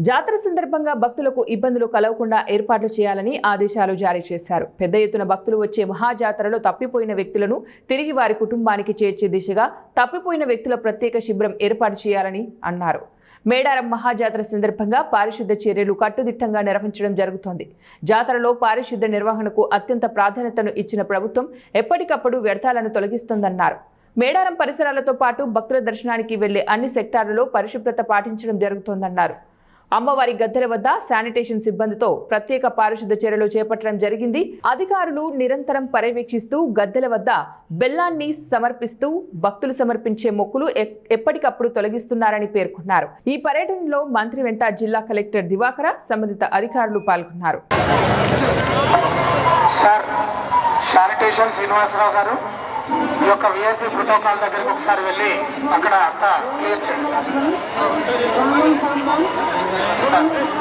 జాతర సందర్భంగా భక్తులకు ఇబ్బందులు కలగకుండా ఏర్పాట్లు చేయాలని ఆదేశాలు జారీ చేశారు. పెద్ద ఎత్తున భక్తులు వచ్చే మహాజాతరలో తప్పిపోయిన వ్యక్తులను తిరిగి వారి కుటుంబానికి చేర్చే దిశగా తప్పిపోయిన వ్యక్తుల ప్రత్యేక శిబిరం ఏర్పాటు చేయాలని అన్నారు. మేడారం మహాజాతర సందర్భంగా పారిశుద్ధ్య చర్యలు కట్టుదిట్టంగా నిర్వహించడం జరుగుతోంది. జాతరలో పారిశుద్ధ్య నిర్వహణకు అత్యంత ప్రాధాన్యతను ఇచ్చిన ప్రభుత్వం ఎప్పటికప్పుడు వ్యర్థాలను తొలగిస్తోందన్నారు. మేడారం పరిసరాలతో పాటు భక్తుల దర్శనానికి వెళ్లే అన్ని సెక్టార్లలో పరిశుభ్రత పాటించడం జరుగుతోందన్నారు. అమ్మవారి గద్దెల వద్ద శానిటేషన్ సిబ్బందితో ప్రత్యేక పారిశుద్ధ్య చర్యలు చేపట్టడం జరిగింది. అధికారులు నిరంతరం పర్యవేక్షిస్తూ గద్దెల వద్ద బెల్లాన్ని సమర్పిస్తూ భక్తులు సమర్పించే మొక్కులు ఎప్పటికప్పుడు తొలగిస్తున్నారని పేర్కొన్నారు. ఈ పర్యటనలో మంత్రి వెంట జిల్లా కలెక్టర్ దివాకర, సంబంధిత అధికారులు పాల్గొన్నారు. ఈ యొక్క విఐపి ప్రోటోకాల్ దగ్గరికి ఒకసారి వెళ్ళి అక్కడ అంతా క్లియర్ చేయండి.